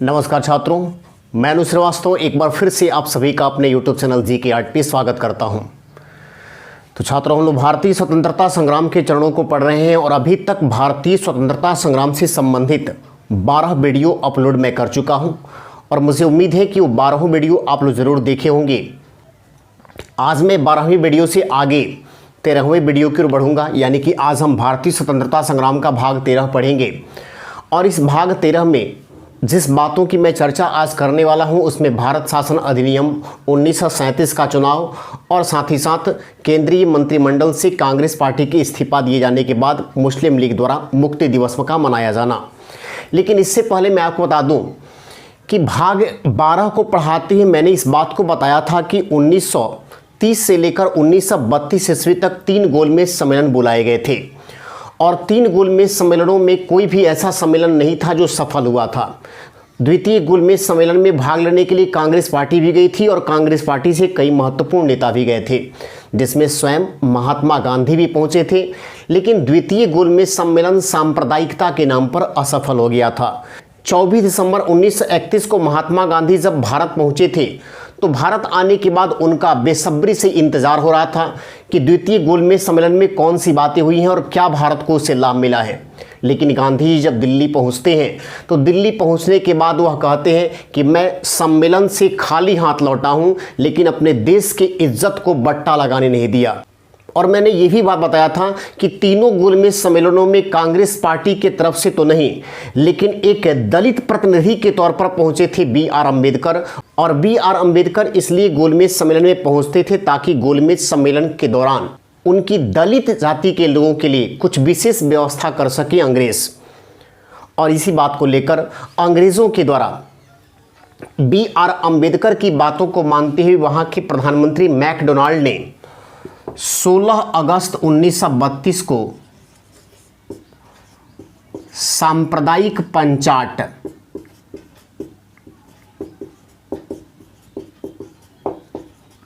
नमस्कार छात्रों, मैं अनु श्रीवास्तव एक बार फिर से आप सभी का अपने YouTube चैनल GK पे स्वागत करता हूं। तो छात्रों, हम लोग भारतीय स्वतंत्रता संग्राम के चरणों को पढ़ रहे हैं और अभी तक भारतीय स्वतंत्रता संग्राम से संबंधित 12 वीडियो अपलोड मैं कर चुका हूं और मुझे उम्मीद है कि वो 12 वीडियो आप लोग ज़रूर देखे होंगे। आज मैं 12वीं वीडियो से आगे 13वें वीडियो की ओर बढ़ूँगा, यानी कि आज हम भारतीय स्वतंत्रता संग्राम का भाग 13 पढ़ेंगे और इस भाग 13 में जिस बातों की मैं चर्चा आज करने वाला हूं उसमें भारत शासन अधिनियम 1937 का चुनाव और साथ ही साथ केंद्रीय मंत्रिमंडल से कांग्रेस पार्टी के इस्तीफा दिए जाने के बाद मुस्लिम लीग द्वारा मुक्ति दिवस का मनाया जाना। लेकिन इससे पहले मैं आपको बता दूं कि भाग 12 को पढ़ाते ही मैंने इस बात को बताया था कि 1930 से लेकर 1932 ईस्वी तक 3 गोलमेज सम्मेलन बुलाए गए थे और 3 गोलमेज सम्मेलनों में कोई भी ऐसा सम्मेलन नहीं था जो सफल हुआ था। द्वितीय गोलमेज सम्मेलन में भाग लेने के लिए कांग्रेस पार्टी भी गई थी और कांग्रेस पार्टी से कई महत्वपूर्ण नेता भी गए थे, जिसमें स्वयं महात्मा गांधी भी पहुंचे थे। लेकिन द्वितीय गोलमेज सम्मेलन सांप्रदायिकता के नाम पर असफल हो गया था। 24 दिसंबर 1931 को महात्मा गांधी जब भारत पहुंचे थे तो भारत आने के बाद उनका बेसब्री से इंतजार हो रहा था कि द्वितीय गोलमेज सम्मेलन में कौन सी बातें हुई हैं और क्या भारत को उससे लाभ मिला है। लेकिन गांधी जी जब दिल्ली पहुंचते हैं तो दिल्ली पहुंचने के बाद वह कहते हैं कि मैं सम्मेलन से खाली हाथ लौटा हूं, लेकिन अपने देश की इज्जत को बट्टा लगाने नहीं दिया। और मैंने ये भी बात बताया था कि तीनों गोलमेज सम्मेलनों में कांग्रेस पार्टी के तरफ से तो नहीं, लेकिन एक दलित प्रतिनिधि के तौर पर पहुंचे थे B.R. अम्बेडकर। और B.R. अम्बेडकर इसलिए गोलमेज सम्मेलन में पहुंचते थे ताकि गोलमेज सम्मेलन के दौरान उनकी दलित जाति के लोगों के लिए कुछ विशेष व्यवस्था कर सके अंग्रेज। और इसी बात को लेकर अंग्रेज़ों के द्वारा B.R. अम्बेडकर की बातों को मानते हुए वहाँ के प्रधानमंत्री मैकडोनाल्ड ने 16 अगस्त 1932 को सांप्रदायिक पंचाट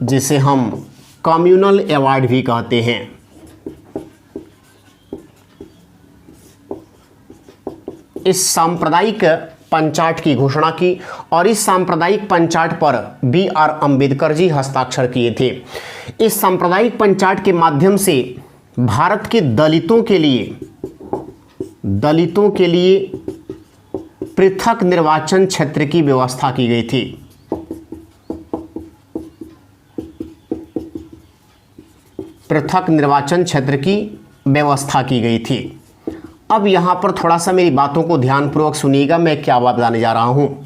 जिसे हम कम्युनल अवार्ड भी कहते हैं, इस सांप्रदायिक पंचाट की घोषणा की और इस सांप्रदायिक पंचाट पर B.R. अम्बेडकर जी हस्ताक्षर किए थे। इस सांप्रदायिक पंचाट के माध्यम से भारत के दलितों के लिए पृथक निर्वाचन क्षेत्र की व्यवस्था की गई थी। पृथक निर्वाचन क्षेत्र की व्यवस्था की गई थी। अब यहाँ पर थोड़ा सा मेरी बातों को ध्यानपूर्वक सुनिएगा, मैं क्या बात बताने जा रहा हूँ।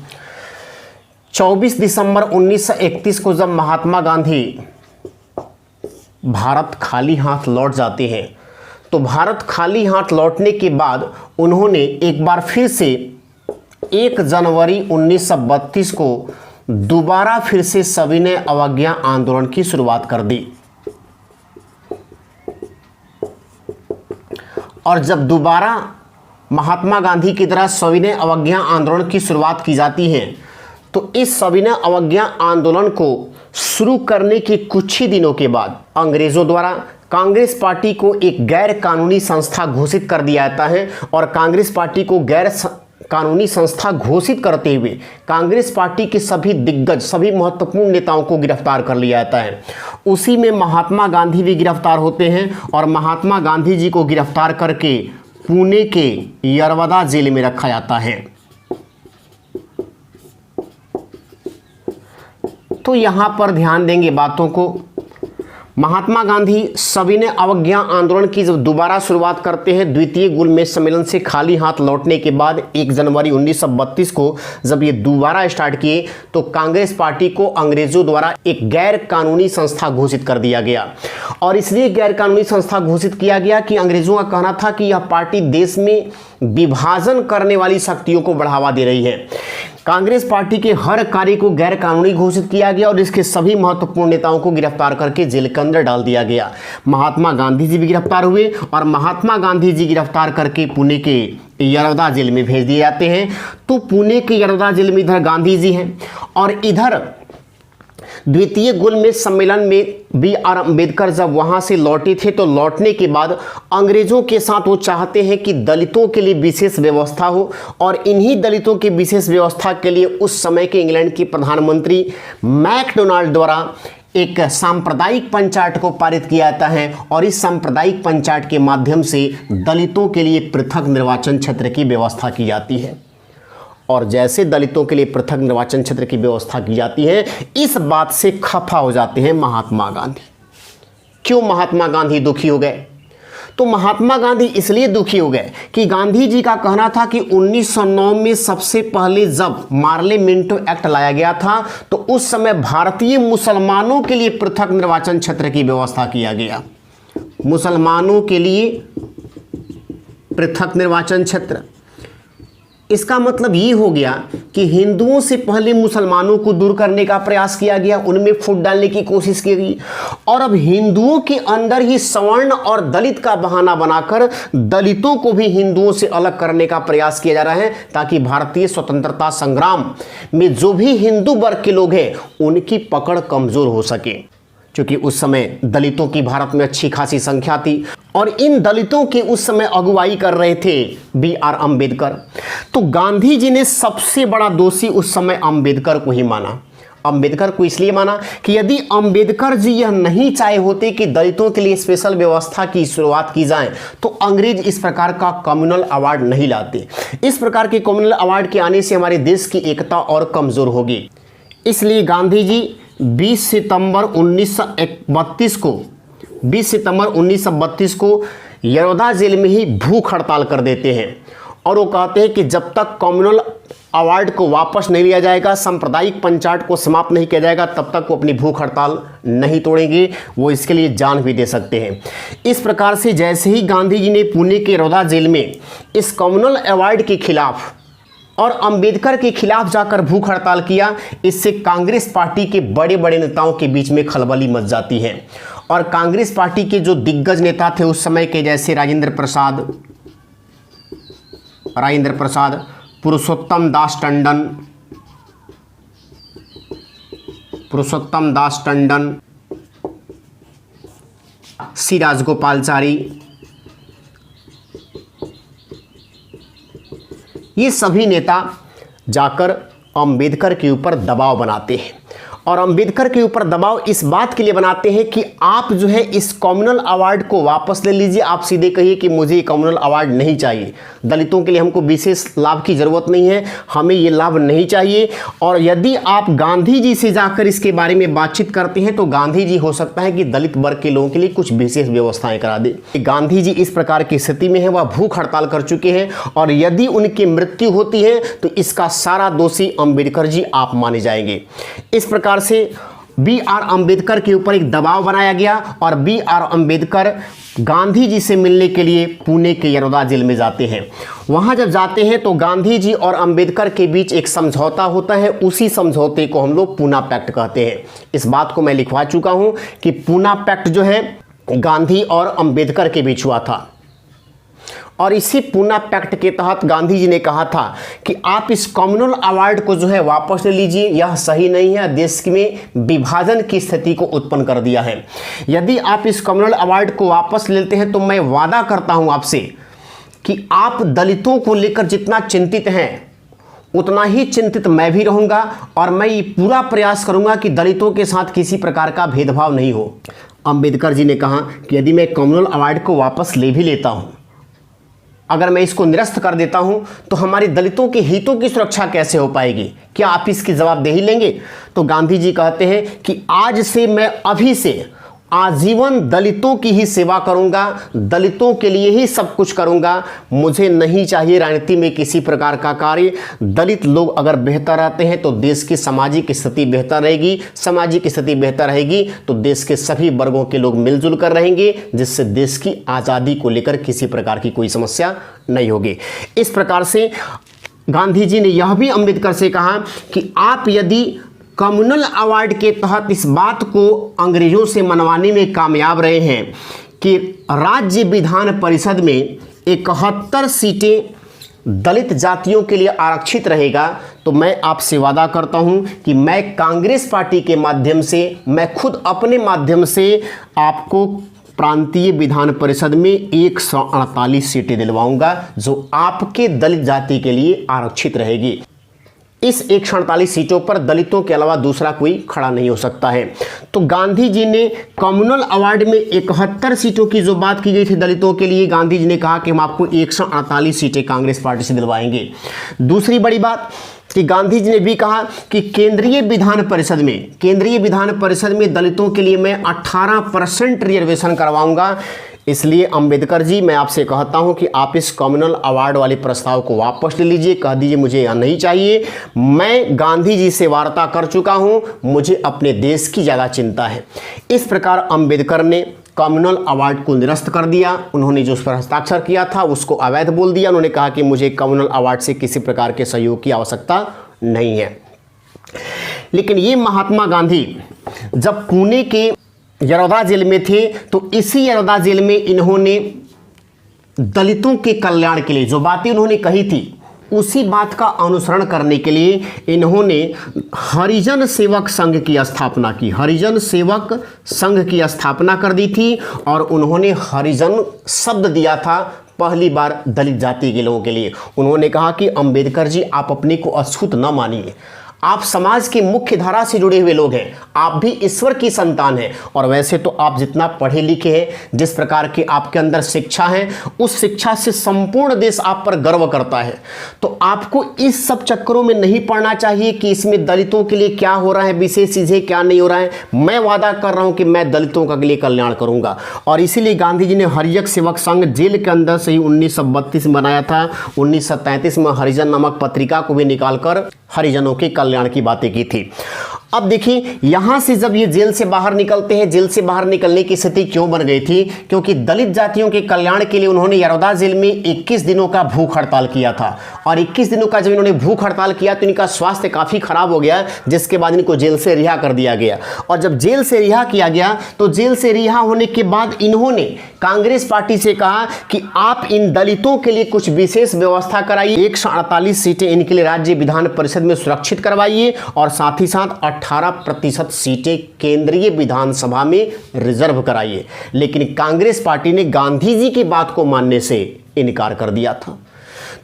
24 दिसंबर 1931 को जब महात्मा गांधी भारत खाली हाथ लौट जाते हैं तो भारत खाली हाथ लौटने के बाद उन्होंने एक बार फिर से 1 जनवरी 1932 को दोबारा फिर से सविनय अवज्ञा आंदोलन की शुरुआत कर दी। और जब दोबारा महात्मा गांधी की तरह सविनय अवज्ञा आंदोलन की शुरुआत की जाती है तो इस सविनय अवज्ञा आंदोलन को शुरू करने के कुछ ही दिनों के बाद अंग्रेज़ों द्वारा कांग्रेस पार्टी को एक गैर कानूनी संस्था घोषित कर दिया जाता है और कांग्रेस पार्टी को गैर कानूनी संस्था घोषित करते हुए कांग्रेस पार्टी के सभी दिग्गज, सभी महत्वपूर्ण नेताओं को गिरफ्तार कर लिया जाता है। उसी में महात्मा गांधी भी गिरफ्तार होते हैं और महात्मा गांधी जी को गिरफ्तार करके पुणे के यरवदा जेल में रखा जाता है। तो यहाँ पर ध्यान देंगे बातों को। महात्मा गांधी सविनय अवज्ञा आंदोलन की जब दोबारा शुरुआत करते हैं द्वितीय गोलमेज सम्मेलन से खाली हाथ लौटने के बाद 1 जनवरी 1932 को जब ये दोबारा स्टार्ट किए तो कांग्रेस पार्टी को अंग्रेजों द्वारा एक गैर कानूनी संस्था घोषित कर दिया गया। और इसलिए गैर कानूनी संस्था घोषित किया गया कि अंग्रेजों का कहना था कि यह पार्टी देश में विभाजन करने वाली शक्तियों को बढ़ावा दे रही है। कांग्रेस पार्टी के हर कार्य को गैर कानूनी घोषित किया गया और इसके सभी महत्वपूर्ण नेताओं को गिरफ्तार करके जेल के अंदर डाल दिया गया। महात्मा गांधी जी भी गिरफ्तार हुए और महात्मा गांधी जी गिरफ्तार करके पुणे के यरवदा जेल में भेज दिए जाते हैं। तो पुणे के यरवदा जेल में इधर गांधी जी हैं और इधर द्वितीय गोलमेज सम्मेलन में बी.आर. अम्बेडकर जब वहां से लौटे थे तो लौटने के बाद अंग्रेजों के साथ वो चाहते हैं कि दलितों के लिए विशेष व्यवस्था हो, और इन्हीं दलितों की विशेष व्यवस्था के लिए उस समय के इंग्लैंड के प्रधानमंत्री मैकडोनाल्ड द्वारा एक सांप्रदायिक पंचायत को पारित किया जाता है, और इस सांप्रदायिक पंचायत के माध्यम से दलितों के लिए पृथक निर्वाचन क्षेत्र की व्यवस्था की जाती है। और जैसे दलितों के लिए पृथक निर्वाचन क्षेत्र की व्यवस्था की जाती है, इस बात से खफा हो जाते हैं महात्मा गांधी। क्यों महात्मा गांधी दुखी हो गए? तो महात्मा गांधी इसलिए दुखी हो गए कि गांधी जी का कहना था कि 1909 में सबसे पहले जब मार्ले मिंटो एक्ट लाया गया था तो उस समय भारतीय मुसलमानों के लिए पृथक निर्वाचन क्षेत्र की व्यवस्था किया गया। मुसलमानों के लिए पृथक निर्वाचन क्षेत्र, इसका मतलब ये हो गया कि हिंदुओं से पहले मुसलमानों को दूर करने का प्रयास किया गया, उनमें फूट डालने की कोशिश की गई, और अब हिंदुओं के अंदर ही सवर्ण और दलित का बहाना बनाकर दलितों को भी हिंदुओं से अलग करने का प्रयास किया जा रहा है, ताकि भारतीय स्वतंत्रता संग्राम में जो भी हिंदू वर्ग के लोग हैं उनकी पकड़ कमजोर हो सके। क्योंकि उस समय दलितों की भारत में अच्छी खासी संख्या थी, और इन दलितों के उस समय अगुवाई कर रहे थे बी.आर. अम्बेडकर। तो गांधी जी ने सबसे बड़ा दोषी उस समय अम्बेडकर को ही माना। अम्बेडकर को इसलिए माना कि यदि अम्बेडकर जी यह नहीं चाहे होते कि दलितों के लिए स्पेशल व्यवस्था की शुरुआत की जाए तो अंग्रेज इस प्रकार का कम्युनल अवार्ड नहीं लाते। इस प्रकार के कम्युनल अवार्ड के आने से हमारे देश की एकता और कमजोर होगी। इसलिए गांधी जी 20 सितंबर 1932 को यरोदा जेल में ही भूख हड़ताल कर देते हैं, और वो कहते हैं कि जब तक कम्युनल अवार्ड को वापस नहीं लिया जाएगा, सांप्रदायिक पंचायत को समाप्त नहीं किया जाएगा, तब तक वो अपनी भूख हड़ताल नहीं तोड़ेंगे, वो इसके लिए जान भी दे सकते हैं। इस प्रकार से जैसे ही गांधी जी ने पुणे के यरोदा जेल में इस कम्युनल अवार्ड के खिलाफ और अंबेडकर के खिलाफ जाकर भूख हड़ताल किया, इससे कांग्रेस पार्टी के बड़े बड़े नेताओं के बीच में खलबली मच जाती है। और कांग्रेस पार्टी के जो दिग्गज नेता थे उस समय के, जैसे राजेंद्र प्रसाद, पुरुषोत्तम दास टंडन, सी राजगोपालचारी, ये सभी नेता जाकर अंबेडकर के ऊपर दबाव बनाते हैं, और अंबेडकर के ऊपर दबाव इस बात के लिए बनाते हैं कि आप जो है इस कम्युनल अवार्ड को वापस ले लीजिए। आप सीधे कहिए कि मुझे ये कम्युनल अवार्ड नहीं चाहिए, दलितों के लिए हमको विशेष लाभ की ज़रूरत नहीं है, हमें ये लाभ नहीं चाहिए। और यदि आप गांधी जी से जाकर इसके बारे में बातचीत करते हैं तो गांधी जी हो सकता है कि दलित वर्ग के लोगों के लिए कुछ विशेष व्यवस्थाएं करा दे। गांधी जी इस प्रकार की स्थिति में है, वह भूख हड़ताल कर चुके हैं, और यदि उनकी मृत्यु होती है तो इसका सारा दोषी अंबेडकर जी आप माने जाएंगे। इस प्रकार से बी.आर. अम्बेडकर के ऊपर एक दबाव बनाया गया, और बी.आर. अम्बेडकर गांधी जी से मिलने के लिए पुणे के यरोदा जेल में जाते हैं। वहां जब जाते हैं तो गांधी जी और अम्बेडकर के बीच एक समझौता होता है, उसी समझौते को हम लोग पूना पैक्ट कहते हैं। इस बात को मैं लिखवा चुका हूं कि पूना पैक्ट जो है गांधी और अम्बेडकर के बीच हुआ था, और इसी पूना पैक्ट के तहत गांधी जी ने कहा था कि आप इस कम्युनल अवार्ड को जो है वापस ले लीजिए, यह सही नहीं है, देश में विभाजन की स्थिति को उत्पन्न कर दिया है। यदि आप इस कम्युनल अवार्ड को वापस लेते हैं तो मैं वादा करता हूं आपसे कि आप दलितों को लेकर जितना चिंतित हैं उतना ही चिंतित मैं भी रहूंगा, और मैं ये पूरा प्रयास करूंगा कि दलितों के साथ किसी प्रकार का भेदभाव नहीं हो। अंबेडकर जी ने कहा कि यदि मैं कम्युनल अवार्ड को वापस ले भी लेता हूं, अगर मैं इसको निरस्त कर देता हूं तो हमारे दलितों के हितों की सुरक्षा कैसे हो पाएगी? क्या आप इसकी जवाबदेही लेंगे? तो गांधी जी कहते हैं कि आज से मैं अभी से आजीवन दलितों की ही सेवा करूंगा, दलितों के लिए ही सब कुछ करूंगा, मुझे नहीं चाहिए राजनीति में किसी प्रकार का कार्य। दलित लोग अगर बेहतर रहते हैं तो देश की सामाजिक स्थिति बेहतर रहेगी, सामाजिक स्थिति बेहतर रहेगी तो देश के सभी वर्गों के लोग मिलजुल कर रहेंगे, जिससे देश की आज़ादी को लेकर किसी प्रकार की कोई समस्या नहीं होगी। इस प्रकार से गांधी जी ने यह भी अम्बेडकर से कहा कि आप यदि कम्युनल अवार्ड के तहत इस बात को अंग्रेजों से मनवाने में कामयाब रहे हैं कि राज्य विधान परिषद में 71 सीटें दलित जातियों के लिए आरक्षित रहेगा, तो मैं आपसे वादा करता हूं कि मैं कांग्रेस पार्टी के माध्यम से, मैं खुद अपने माध्यम से आपको प्रांतीय विधान परिषद में 148 सीटें दिलवाऊंगा जो आपके दलित जाति के लिए आरक्षित रहेगी। इस 148 सीटों पर दलितों के अलावा दूसरा कोई खड़ा नहीं हो सकता है। तो गांधी जी ने कम्युनल अवार्ड में 71 सीटों की जो बात की गई थी दलितों के लिए, गांधी जी ने कहा कि हम आपको 148 सीटें कांग्रेस पार्टी से दिलवाएंगे। दूसरी बड़ी बात कि गांधी जी ने भी कहा कि केंद्रीय विधान परिषद में दलितों के लिए मैं 18% रिजर्वेशन करवाऊंगा। इसलिए अंबेडकर जी, मैं आपसे कहता हूं कि आप इस कम्युनल अवार्ड वाले प्रस्ताव को वापस ले लीजिए, कह दीजिए मुझे यह नहीं चाहिए। मैं गांधी जी से वार्ता कर चुका हूं, मुझे अपने देश की ज़्यादा चिंता है। इस प्रकार अंबेडकर ने कम्युनल अवार्ड को निरस्त कर दिया। उन्होंने जो उस पर हस्ताक्षर किया था उसको अवैध बोल दिया। उन्होंने कहा कि मुझे कम्युनल अवार्ड से किसी प्रकार के सहयोग की आवश्यकता नहीं है। लेकिन ये महात्मा गांधी जब पुणे के यरौदा जेल में थे तो इसी यरौदा जेल में इन्होंने दलितों के कल्याण के लिए जो बातें उन्होंने कही थी उसी बात का अनुसरण करने के लिए इन्होंने हरिजन सेवक संघ की स्थापना की। हरिजन सेवक संघ की स्थापना कर दी थी और उन्होंने हरिजन शब्द दिया था पहली बार दलित जाति के लोगों के लिए। उन्होंने कहा कि अंबेडकर जी, आप अपने को अछूत न मानिए, आप समाज की मुख्य धारा से जुड़े हुए लोग हैं, आप भी ईश्वर की संतान हैं। और वैसे तो आप जितना पढ़े लिखे हैं, जिस प्रकार की आपके अंदर शिक्षा है, उस शिक्षा से संपूर्ण देश आप पर गर्व करता है। तो आपको इस सब चक्करों में नहीं पड़ना चाहिए कि इसमें दलितों के लिए क्या हो रहा है, विशेष चीज़ें क्या नहीं हो रहा है। मैं वादा कर रहा हूं कि मैं दलितों का लिए कल्याण करूंगा। और इसीलिए गांधी जी ने हरिजन सेवक संघ जेल के अंदर से ही 1932 में बनाया था। 1933 में हरिजन नामक पत्रिका को भी निकालकर हरिजनों के कल्याण की बातें की थी। अब देखिए, यहां से जब ये जेल से बाहर निकलते हैं, जेल से बाहर निकलने की स्थिति क्यों बन गई थी? क्योंकि दलित जातियों के कल्याण के लिए उन्होंने यरौदा जेल में 21 दिनों का भूख हड़ताल किया था। और 21 दिनों का जब इन्होंने भूख हड़ताल किया तो इनका स्वास्थ्य काफी खराब हो गया, जिसके बाद इनको जेल से रिहा कर दिया गया। और जब जेल से रिहा किया गया तो जेल से रिहा होने के बाद इन्होंने कांग्रेस पार्टी से कहा कि आप इन दलितों के लिए कुछ विशेष व्यवस्था कराइए, 148 सीटें इनके लिए राज्य विधान परिषद में सुरक्षित करवाइए और साथ ही साथ 18% सीटें केंद्रीय विधानसभा में रिजर्व कराइए। लेकिन कांग्रेस पार्टी ने गांधी जी की बात को मानने से इनकार कर दिया था।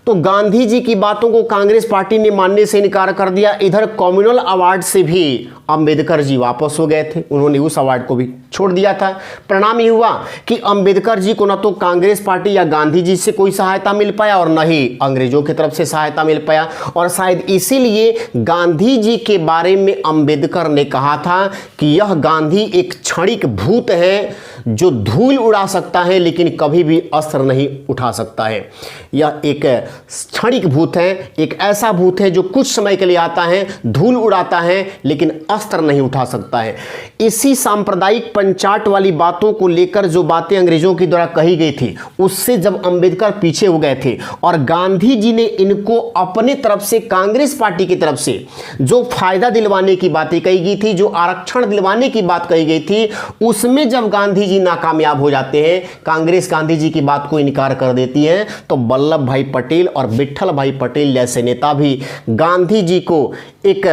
तो गांधी जी की बातों को कांग्रेस पार्टी ने मानने से इनकार कर दिया। इधर कम्युनल अवार्ड से भी अंबेडकर जी वापस हो गए थे, उन्होंने उस अवार्ड को भी छोड़ दिया था। परिणाम ये हुआ कि अंबेडकर जी को न तो कांग्रेस पार्टी या गांधी जी से कोई सहायता मिल पाया और न ही अंग्रेजों की तरफ से सहायता मिल पाया। और शायद इसीलिए गांधी जी के बारे में अंबेडकर ने कहा था कि यह गांधी एक क्षणिक भूत है जो धूल उड़ा सकता है लेकिन कभी भी अस्त्र नहीं उठा सकता है। यह एक क्षणिक भूत है, एक ऐसा भूत है जो कुछ समय के लिए आता है, धूल उड़ाता है लेकिन अस्त्र नहीं उठा सकता है। इसी सांप्रदायिक पंचाट वाली बातों को लेकर जो बातें अंग्रेजों के द्वारा कही गई थी उससे जब अंबेडकर पीछे हो गए थे और गांधी जी ने इनको अपने तरफ से, कांग्रेस पार्टी की तरफ से जो फायदा दिलवाने की बातें कही गई थी, जो आरक्षण दिलवाने की बात कही गई थी, उसमें जब गांधी जी नाकामयाब हो जाते हैं, कांग्रेस गांधी जी की बात को इनकार कर देती है, तो वल्लभ भाई पटेल और विट्ठल भाई पटेल जैसे नेता भी गांधी जी को एक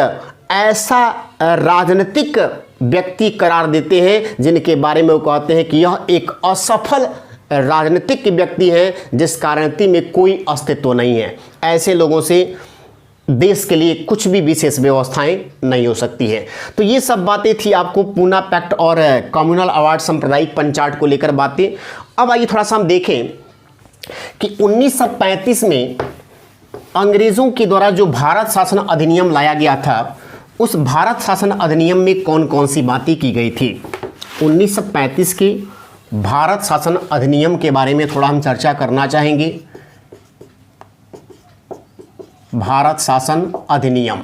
ऐसा राजनीतिक व्यक्ति करार देते हैं जिनके बारे में वो कहते हैं कि यह एक असफल राजनीतिक व्यक्ति है जिसका राजनीति में कोई अस्तित्व नहीं है। ऐसे लोगों से देश के लिए कुछ भी विशेष व्यवस्थाएं नहीं हो सकती है। तो ये सब बातें थी आपको पूना पैक्ट और कम्युनल अवार्ड सांप्रदायिक पंचाट को लेकर बातें। अब आइए थोड़ा सा हम देखें कि 1935 में अंग्रेजों के द्वारा जो भारत शासन अधिनियम लाया गया था, उस भारत शासन अधिनियम में कौन कौन सी बातें की गई थी। 1935 के भारत शासन अधिनियम के बारे में थोड़ा हम चर्चा करना चाहेंगे। भारत शासन अधिनियम,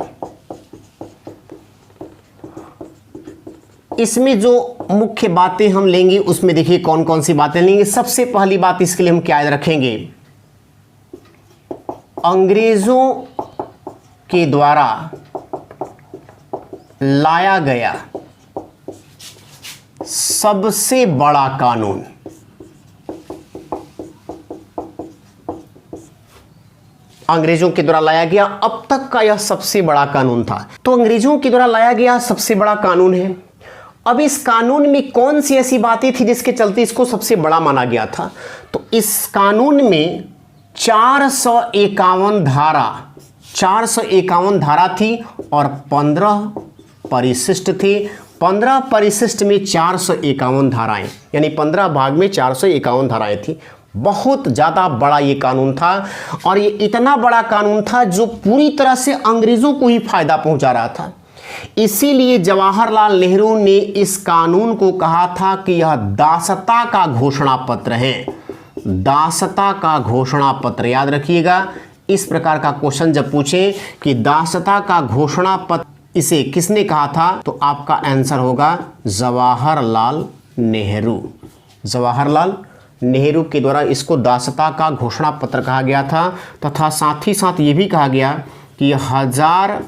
इसमें जो मुख्य बातें हम लेंगे उसमें देखिए कौन कौन सी बातें लेंगे। सबसे पहली बात इसके लिए हम क्या याद रखेंगे, अंग्रेजों के द्वारा लाया गया सबसे बड़ा कानून, अंग्रेजों के द्वारा लाया गया अब तक का यह सबसे बड़ा कानून था। तो अंग्रेजों के द्वारा लाया गया सबसे बड़ा कानून है। अब इस कानून में कौन सी ऐसी बातें थी जिसके चलते इसको सबसे बड़ा माना गया था? तो इस कानून में 451 धारा थी और 15 परिशिष्ट थे। 15 परिशिष्ट में 451 धाराएं, यानी 15 भाग में 451 धाराएं थी। बहुत ज़्यादा बड़ा ये कानून था और ये इतना बड़ा कानून था जो पूरी तरह से अंग्रेज़ों को ही फायदा पहुंचा रहा था। इसीलिए जवाहरलाल नेहरू ने इस कानून को कहा था कि यह दासता का घोषणा पत्र है। दासता का घोषणा पत्र, याद रखिएगा। इस प्रकार का क्वेश्चन जब पूछे कि दासता का घोषणा पत्र इसे किसने कहा था, तो आपका आंसर होगा जवाहरलाल नेहरू। जवाहरलाल नेहरू के द्वारा इसको दासता का घोषणा पत्र कहा गया था तथा साथ ही साथ ये भी कहा गया कि 1000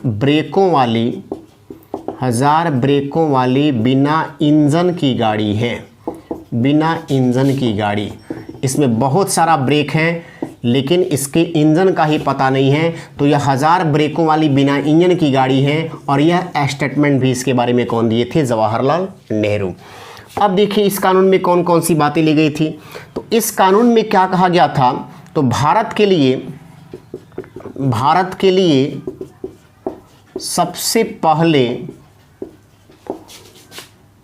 ब्रेकों वाली बिना इंजन की गाड़ी है। बिना इंजन की गाड़ी, इसमें बहुत सारा ब्रेक है लेकिन इसके इंजन का ही पता नहीं है। तो यह 1000 ब्रेकों वाली बिना इंजन की गाड़ी है और यह स्टेटमेंट भी इसके बारे में कौन दिए थे? जवाहरलाल नेहरू। अब देखिए इस कानून में कौन कौन सी बातें ली गई थी। तो इस कानून में क्या कहा गया था, तो भारत के लिए सबसे पहले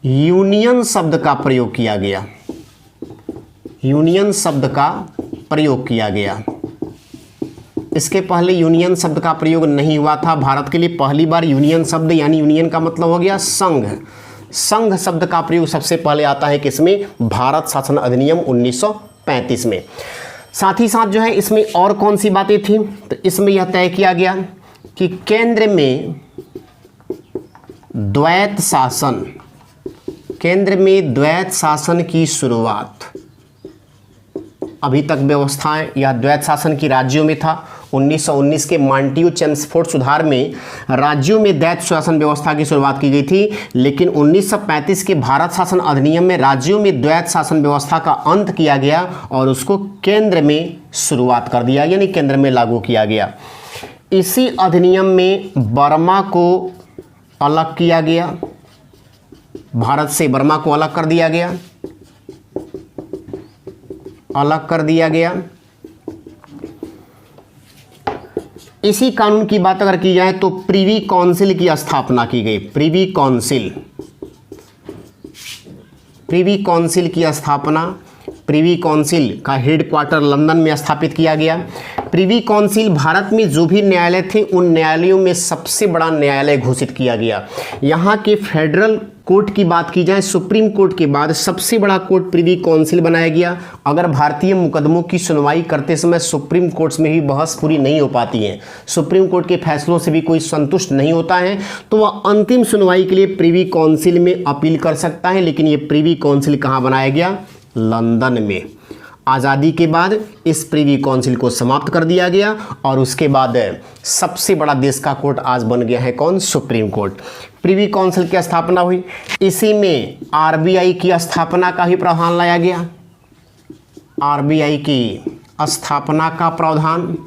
यूनियन शब्द का प्रयोग किया गया। यूनियन शब्द का प्रयोग किया गया। इसके पहले यूनियन शब्द का प्रयोग नहीं हुआ था। भारत के लिए पहली बार यूनियन शब्द, यानी यूनियन का मतलब हो गया संघ, संघ शब्द का प्रयोग सबसे पहले आता है किसमें? भारत शासन अधिनियम 1935 में। साथ ही साथ जो है इसमें और कौन सी बातें थी, तो इसमें यह तय किया गया कि केंद्र में द्वैत शासन की शुरुआत। अभी तक व्यवस्थाएं या द्वैत शासन की राज्यों में था। 1919 के मॉन्टेग्यू चेम्सफोर्ड सुधार में राज्यों में द्वैत शासन व्यवस्था की शुरुआत की गई थी, लेकिन 1935 के भारत शासन अधिनियम में राज्यों में द्वैत शासन व्यवस्था का अंत किया गया और उसको केंद्र में शुरुआत कर दिया, यानी केंद्र में लागू किया गया। इसी अधिनियम में बर्मा को अलग किया गया, भारत से बर्मा को अलग कर दिया गया। इसी कानून की बात अगर की जाए तो प्रिवी काउंसिल की स्थापना की गई। प्रिवी काउंसिल का हेडक्वार्टर लंदन में स्थापित किया गया। प्रिवी काउंसिल भारत में जो भी न्यायालय थे उन न्यायालयों में सबसे बड़ा न्यायालय घोषित किया गया। यहाँ के फेडरल कोर्ट की बात की जाए, सुप्रीम कोर्ट के बाद सबसे बड़ा कोर्ट प्रिवी काउंसिल बनाया गया। अगर भारतीय मुकदमों की सुनवाई करते समय सुप्रीम कोर्ट में भी बहस पूरी नहीं हो पाती है, सुप्रीम कोर्ट के फैसलों से भी कोई संतुष्ट नहीं होता है, तो वह अंतिम सुनवाई के लिए प्रिवी काउंसिल में अपील कर सकता है। लेकिन ये प्रिवी काउंसिल कहाँ बनाया गया? लंदन में। आज़ादी के बाद इस प्रिवी काउंसिल को समाप्त कर दिया गया और उसके बाद सबसे बड़ा देश का कोर्ट आज बन गया है कौन? Supreme court. प्रिवी काउंसिल की स्थापना हुई, इसी में आरबीआई की स्थापना का ही प्रावधान लाया गया। आरबीआई की स्थापना का प्रावधान।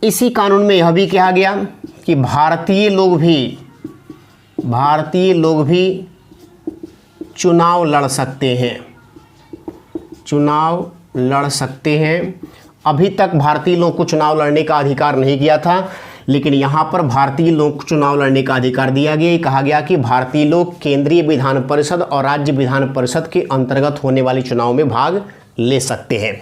इसी कानून में यह भी कहा गया कि भारतीय लोग भी चुनाव लड़ सकते हैं। अभी तक भारतीय लोग को चुनाव लड़ने का अधिकार नहीं किया था, लेकिन यहाँ पर भारतीय लोग को चुनाव लड़ने का अधिकार दिया गया। कहा गया कि भारतीय लोग केंद्रीय विधान परिषद और राज्य विधान परिषद के अंतर्गत होने वाले चुनाव में भाग ले सकते हैं।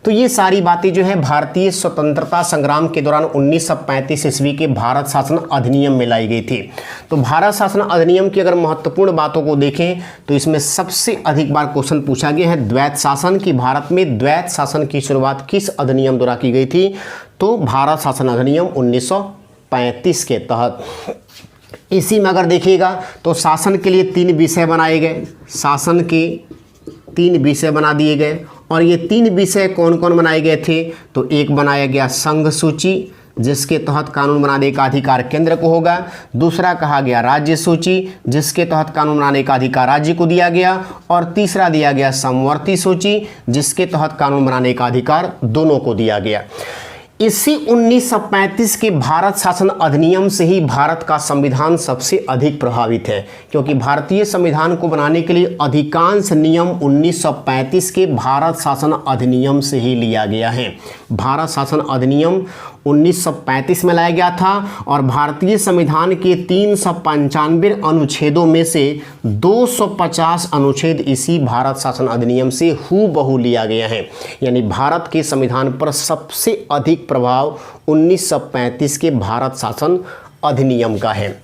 तो ये सारी बातें जो है भारतीय स्वतंत्रता संग्राम के दौरान 1935 ईस्वी के भारत शासन अधिनियम में लाई गई थी। तो भारत शासन अधिनियम की अगर महत्वपूर्ण बातों को देखें तो इसमें सबसे अधिक बार क्वेश्चन पूछा गया है द्वैत शासन की। भारत में द्वैत शासन की शुरुआत किस अधिनियम द्वारा की गई थी? तो भारत शासन अधिनियम 1935 के तहत। इसी में अगर देखिएगा तो शासन के लिए 3 विषय बनाए गए, शासन के 3 विषय बना दिए गए। और ये 3 विषय कौन कौन बनाए गए थे? तो एक बनाया गया संघ सूची, जिसके तहत कानून बनाने का अधिकार केंद्र को होगा। दूसरा कहा गया राज्य सूची, जिसके तहत कानून बनाने का अधिकार राज्य को दिया गया। और तीसरा दिया गया समवर्ती सूची, जिसके तहत कानून बनाने का अधिकार दोनों को दिया गया। इसी 1935 के भारत शासन अधिनियम से ही भारत का संविधान सबसे अधिक प्रभावित है, क्योंकि भारतीय संविधान को बनाने के लिए अधिकांश नियम 1935 के भारत शासन अधिनियम से ही लिया गया है। भारत शासन अधिनियम 1935 में लाया गया था और भारतीय संविधान के 395 अनुच्छेदों में से 250 अनुच्छेद इसी भारत शासन अधिनियम से हूबहू लिया गया है। यानी भारत के संविधान पर सबसे अधिक प्रभाव 1935 के भारत शासन अधिनियम का है।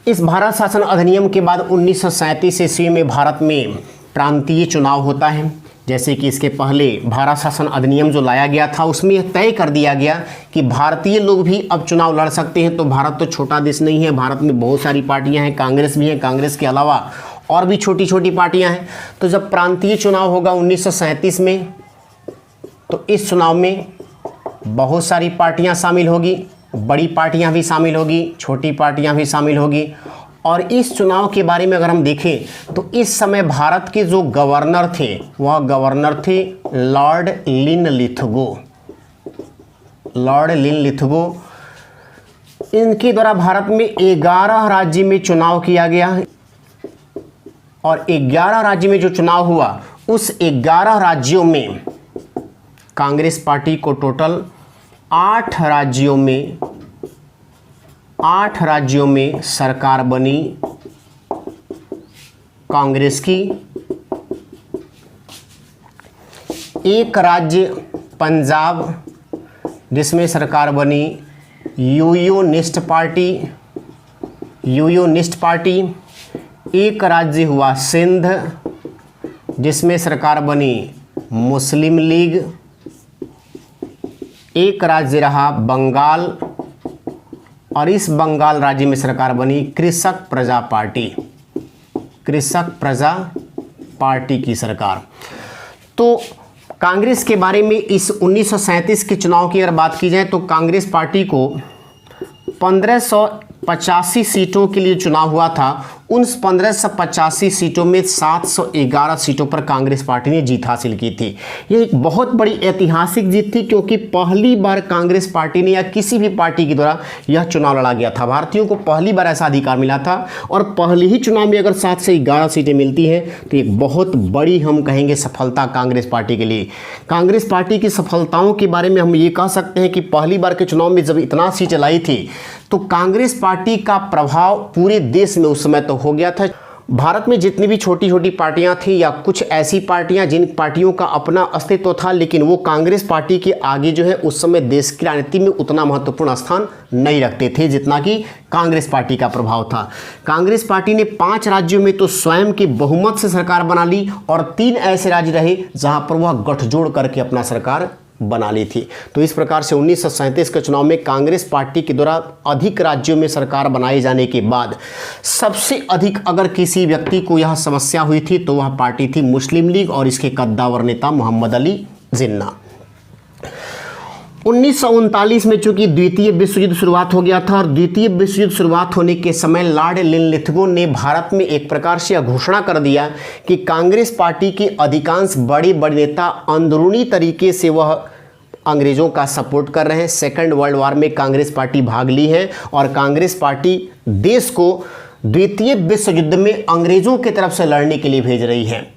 इस भारत शासन अधिनियम के बाद 1937 ईस्वी में भारत में प्रांतीय चुनाव होता है। जैसे कि इसके पहले भारत शासन अधिनियम जो लाया गया था उसमें यह तय कर दिया गया कि भारतीय लोग भी अब चुनाव लड़ सकते हैं। तो भारत तो छोटा देश नहीं है, भारत में बहुत सारी पार्टियां हैं, कांग्रेस भी है, कांग्रेस के अलावा और भी छोटी छोटी पार्टियां हैं। तो जब प्रांतीय चुनाव होगा 1937 में, तो इस चुनाव में बहुत सारी पार्टियां शामिल होगी, बड़ी पार्टियां भी शामिल होगी, छोटी पार्टियां भी शामिल होगी। और इस चुनाव के बारे में अगर हम देखें तो इस समय भारत के जो गवर्नर थे वह गवर्नर थे लॉर्ड लिनलिथगो। लॉर्ड लिनलिथगो, इनके द्वारा भारत में 11 राज्य में चुनाव किया गया और 11 राज्य में जो चुनाव हुआ उस 11 राज्यों में कांग्रेस पार्टी को टोटल 8 राज्यों में सरकार बनी कांग्रेस की। एक राज्य पंजाब, जिसमें सरकार बनी यूनियनिस्ट पार्टी। एक राज्य हुआ सिंध, जिसमें सरकार बनी मुस्लिम लीग। एक राज्य रहा बंगाल और इस बंगाल राज्य में सरकार बनी कृषक प्रजा पार्टी की सरकार। तो कांग्रेस के बारे में इस 1937 के चुनाव की अगर बात की जाए तो कांग्रेस पार्टी को 1585 सीटों के लिए चुनाव हुआ था। उन 1585 सीटों में 711 सीटों पर कांग्रेस पार्टी ने जीत हासिल की थी। यह एक बहुत बड़ी ऐतिहासिक जीत थी, क्योंकि पहली बार कांग्रेस पार्टी ने या किसी भी पार्टी के द्वारा यह चुनाव लड़ा गया था। भारतीयों को पहली बार ऐसा अधिकार मिला था और पहले ही चुनाव में अगर 7 से 11 सीटें मिलती हैं तो एक बहुत बड़ी हम कहेंगे सफलता कांग्रेस पार्टी के लिए। कांग्रेस पार्टी की सफलताओं के बारे में हम ये कह सकते हैं कि पहली बार के चुनाव में जब इतना सीटें लाई थी तो कांग्रेस पार्टी का प्रभाव पूरे देश में उस समय तो हो गया था। भारत में जितनी भी छोटी छोटी पार्टियां थी या कुछ ऐसी पार्टियां जिन पार्टियों का अपना अस्तित्व था, लेकिन वो कांग्रेस पार्टी के आगे जो है उस समय देश की राजनीति में उतना महत्वपूर्ण स्थान नहीं रखते थे जितना कि कांग्रेस पार्टी का प्रभाव था। कांग्रेस पार्टी ने 5 राज्यों में तो स्वयं के बहुमत से सरकार बना ली और 3 ऐसे राज्य रहे जहां पर वह गठजोड़ करके अपना सरकार बना ली थी। तो इस प्रकार से 1937 के चुनाव में कांग्रेस पार्टी के द्वारा अधिक राज्यों में सरकार बनाए जाने के बाद सबसे अधिक अगर किसी व्यक्ति को यह समस्या हुई थी तो वह पार्टी थी मुस्लिम लीग और इसके कद्दावर नेता मोहम्मद अली जिन्ना। 1939 में चूंकि द्वितीय विश्व युद्ध शुरुआत हो गया था और द्वितीय विश्व युद्ध शुरुआत होने के समय लॉर्ड लिनलिथगो ने भारत में एक प्रकार से घोषणा कर दिया कि कांग्रेस पार्टी के अधिकांश बड़े बड़े नेता अंदरूनी तरीके से वह अंग्रेज़ों का सपोर्ट कर रहे हैं। सेकेंड वर्ल्ड वॉर में कांग्रेस पार्टी भाग ली है और कांग्रेस पार्टी देश को द्वितीय विश्व युद्ध में अंग्रेज़ों की तरफ से लड़ने के लिए भेज रही है।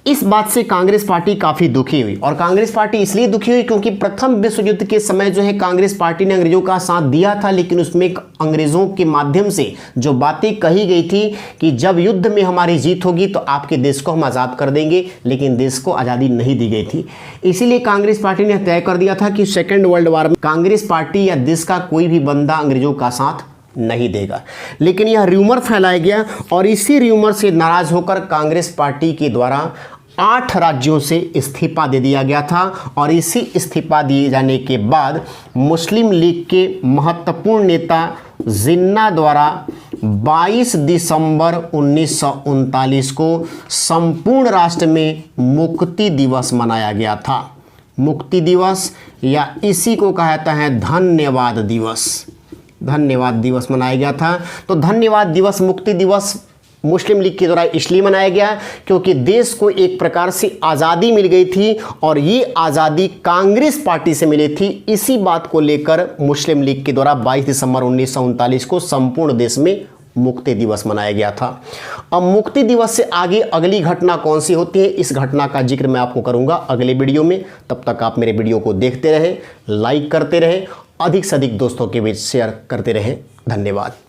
इस बात से कांग्रेस पार्टी काफ़ी दुखी हुई और कांग्रेस पार्टी इसलिए दुखी हुई क्योंकि प्रथम विश्व युद्ध के समय जो है कांग्रेस पार्टी ने अंग्रेज़ों का साथ दिया था, लेकिन उसमें अंग्रेज़ों के माध्यम से जो बातें कही गई थी कि जब युद्ध में हमारी जीत होगी तो आपके देश को हम आज़ाद कर देंगे, लेकिन देश को आज़ादी नहीं दी गई थी। इसीलिए कांग्रेस पार्टी ने तय कर दिया था कि सेकेंड वर्ल्ड वॉर में कांग्रेस पार्टी या देश का कोई भी बंदा अंग्रेज़ों का साथ नहीं देगा। लेकिन यह र्यूमर फैलाया गया और इसी र्यूमर से नाराज होकर कांग्रेस पार्टी के द्वारा 8 राज्यों से इस्तीफा दे दिया गया था और इसी इस्तीफा दिए जाने के बाद मुस्लिम लीग के महत्वपूर्ण नेता जिन्ना द्वारा 22 दिसंबर 1939 को संपूर्ण राष्ट्र में मुक्ति दिवस मनाया गया था। मुक्ति दिवस, या इसी को कहा जाता है धन्यवाद दिवस। धन्यवाद दिवस मनाया गया था। तो धन्यवाद दिवस, मुक्ति दिवस मुस्लिम लीग के द्वारा इसलिए मनाया गया क्योंकि देश को एक प्रकार से आज़ादी मिल गई थी और ये आज़ादी कांग्रेस पार्टी से मिली थी। इसी बात को लेकर मुस्लिम लीग के द्वारा 22 दिसंबर 1939 को संपूर्ण देश में मुक्ति दिवस मनाया गया था। अब मुक्ति दिवस से आगे अगली घटना कौन सी होती है, इस घटना का जिक्र मैं आपको करूंगा अगले वीडियो में। तब तक आप मेरे वीडियो को देखते रहें, लाइक करते रहें, अधिक से अधिक दोस्तों के बीच शेयर करते रहें। धन्यवाद।